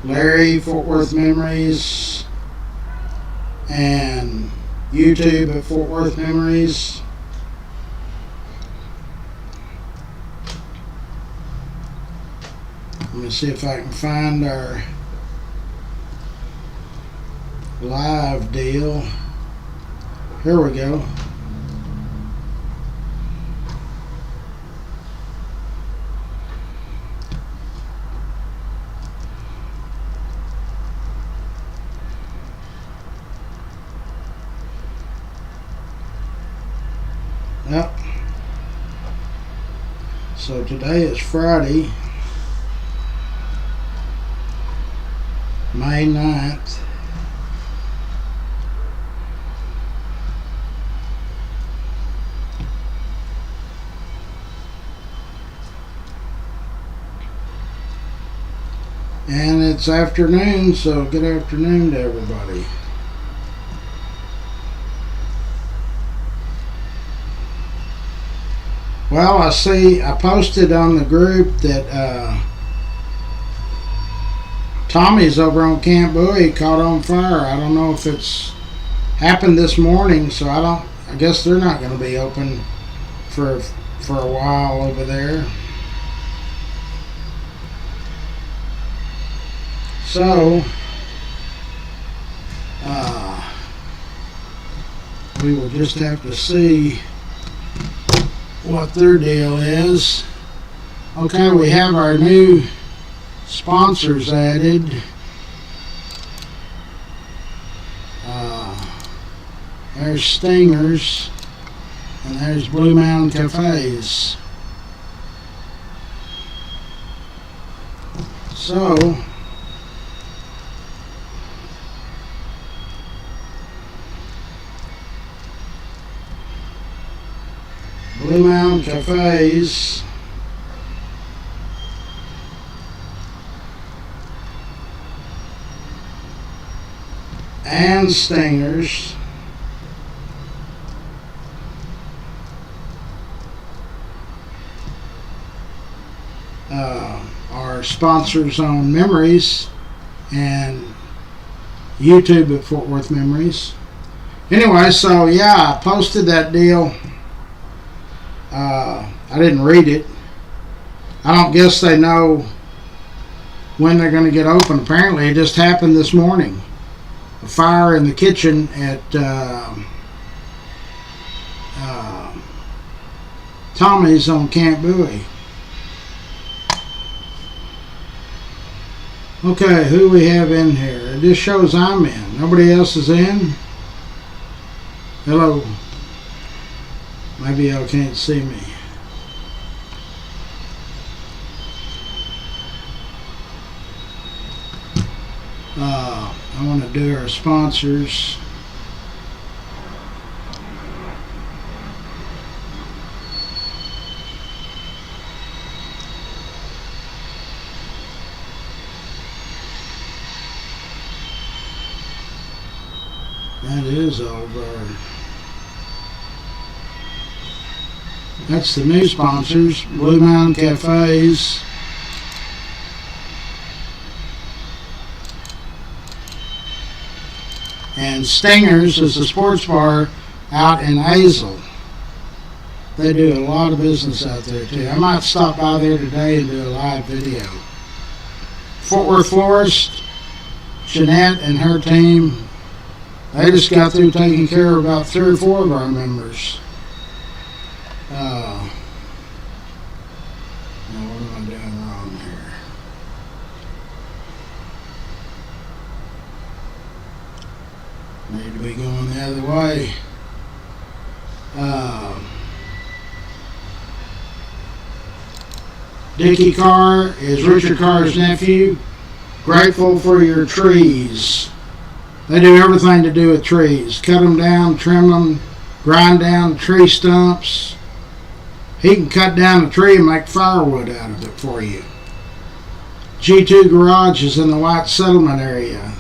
Larry Fort Worth Memories, and YouTube at Fort Worth Memories. Let me see if I can find our live deal. Here we go. Yep. So today is Friday, May 9th. And it's afternoon, so good afternoon to everybody. Well, I posted on the group that Tommy's over on Camp Bowie caught on fire. I don't know if it's happened this morning, so I guess they're not going to be open for a while over there. So we will just have to see what their deal is. Okay, we have our new sponsors added. There's Stingers and there's Blue Mountain Cafes. So Blue Mountain Cafes and Stingers are sponsors on Memories and YouTube at Fort Worth Memories. Anyway, so yeah, I posted that deal. I didn't read it. I don't guess they know when they're going to get open. Apparently it just happened this morning. A fire in the kitchen at Tommy's on Camp Bowie. Okay, who we have in here? It just shows I'm in. Nobody else is in. Hello. Maybe y'all can't see me. I want to do our sponsors. That is all of our... That's the new sponsors, Blue Mountain Cafes, and Stingers is a sports bar out in Azle. They do a lot of business out there too. I might stop by there today and do a live video. Fort Worth Florist, Jeanette and her team, they just got through taking care of about 3 or 4 of our members. Now what am I doing wrong here? Need to be going the other way. Dickie Carr is Richard Carr's nephew. Grateful for your trees. They do everything to do with trees. Cut them down, trim them, grind down tree stumps. He can cut down a tree and make firewood out of it for you. G2 Garage is in the White Settlement area.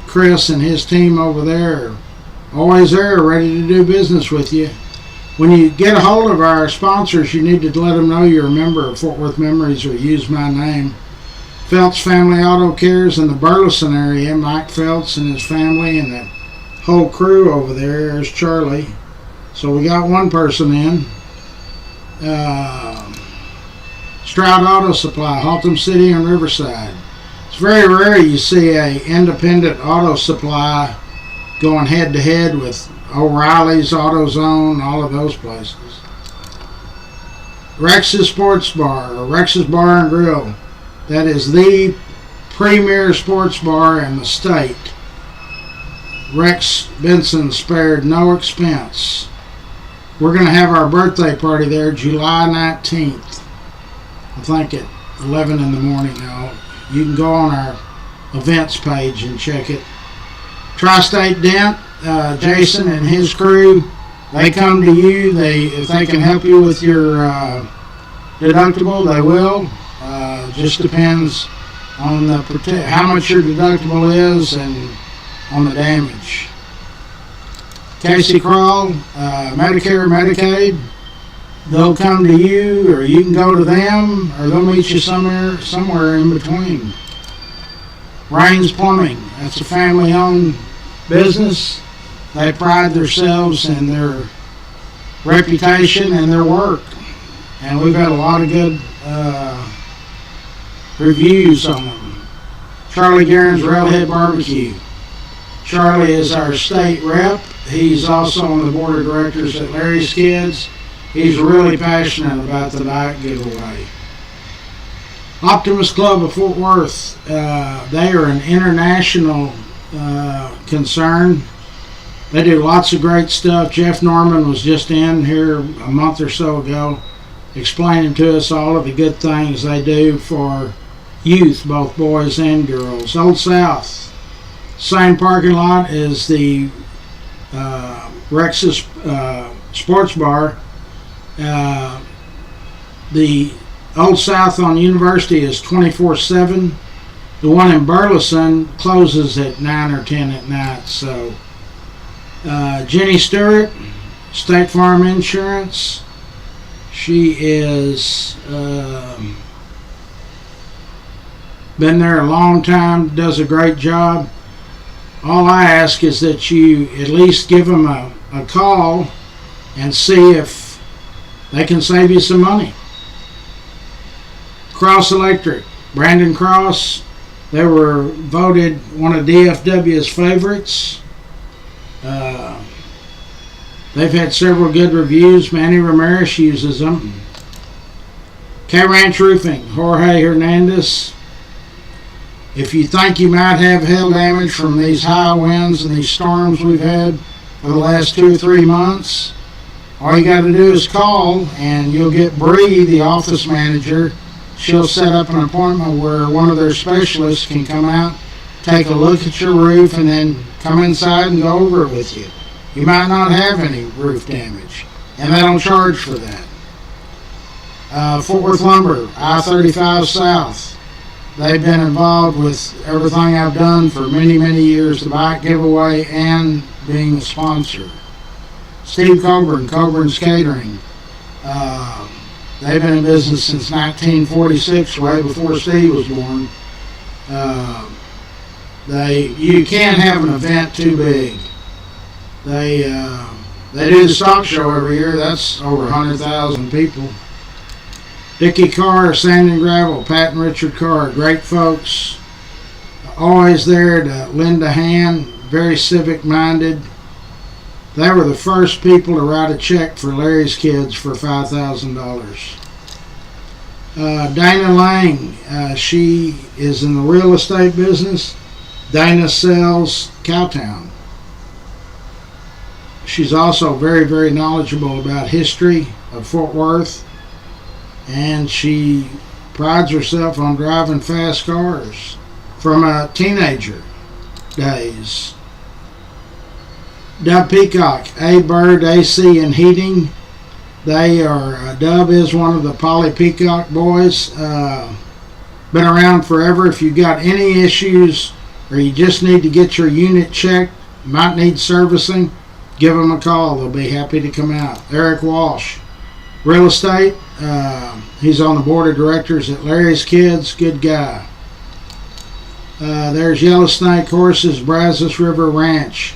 Chris and his team over there are always there, ready to do business with you. When you get a hold of our sponsors, you need to let them know you're a member of Fort Worth Memories or use my name. Phelps Family Auto Cares in the Burleson area. Mike Phelps and his family and the whole crew over there. There's Charlie. So we got one person in. Stroud Auto Supply, Haltom City and Riverside. It's very rare you see a independent auto supply going head to head with O'Reilly's, AutoZone, all of those places. Rex's Sports Bar, or Rex's Bar and Grill. That is the premier sports bar in the state. Rex Benson spared no expense. We're going to have our birthday party there July 19th. I think at 11 in the morning now. You can go on our events page and check it. Tri-State Dent, Jason and his crew, they come to you. If they can help you with your deductible, they will. Just depends on how much your deductible is and on the damage. Casey Crawl, Medicare, Medicaid, they'll come to you, or you can go to them, or they'll meet you somewhere in between. Raines Plumbing, that's a family-owned business. They pride themselves in their reputation and their work, and we've had a lot of good reviews on them. Charlie Guerin's Railhead Barbecue. Charlie is our state rep. He's also on the board of directors at Larry's Kids. He's really passionate about the bike giveaway. Optimist Club of Fort Worth. They are an international concern. They do lots of great stuff. Jeff Norman was just in here a month or so ago explaining to us all of the good things they do for youth, both boys and girls. Old South. Same parking lot as the Rex's Sports Bar. The Old South on University is 24/7. The one in Burleson closes at 9 or 10 at night. So Jenny Stewart, State Farm Insurance. She is been there a long time, does a great job. All I ask is that you at least give them a call and see if they can save you some money. Cross Electric, Brandon Cross, they were voted one of DFW's favorites. They've had several good reviews. Manny Ramirez uses them. K-Ranch Roofing, Jorge Hernandez. If you think you might have hail damage from these high winds and these storms we've had for the last 2 or 3 months, all you got to do is call and you'll get Bree, the office manager. She'll set up an appointment where one of their specialists can come out, take a look at your roof, and then come inside and go over it with you. You might not have any roof damage, and they don't charge for that. Fort Worth Lumber, I-35 South. They've been involved with everything I've done for many, many years, the bike giveaway and being a sponsor. Steve Coburn, Coburn's Catering. They've been in business since 1946, way before Steve was born. You can't have an event too big. They do the stock show every year. That's over 100,000 people. Dickie Carr, Sand and Gravel, Pat and Richard Carr, great folks. Always there to lend a hand, very civic minded. They were the first people to write a check for Larry's Kids for $5,000. Dana Lang, she is in the real estate business. Dana sells Cowtown. She's also very, very knowledgeable about history of Fort Worth, and she prides herself on driving fast cars from a teenager days. Dub Peacock, A Bird AC and Heating. Dub is one of the Polly Peacock boys. Been around forever. If you've got any issues or you just need to get your unit checked, might need servicing, give them a call. They'll be happy to come out. Eric Walsh, Real Estate. He's on the board of directors at Larry's Kids. Good guy. There's Yellow Snake Horses, Brazos River Ranch.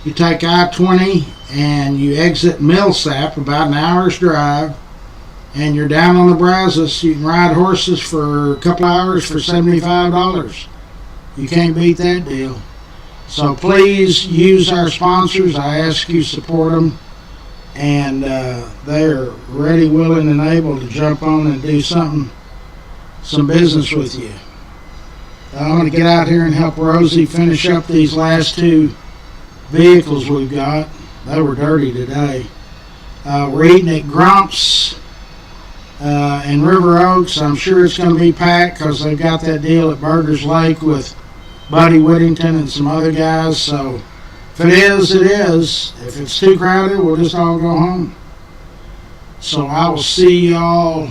You take I-20 and you exit Millsap, about an hour's drive, and you're down on the Brazos. You can ride horses for a couple hours for $75. You can't beat that deal. So please use our sponsors. I ask you support them, and they're ready, willing, and able to jump on and do some business with you. I'm going to get out here and help Rosie finish up these last two vehicles we've got. They were dirty today. We're eating at Grump's in River Oaks. I'm sure it's going to be packed because they've got that deal at Burgers Lake with Buddy Whittington and some other guys. So if it is, it is. If it's too crowded, we'll just all go home. So I will see y'all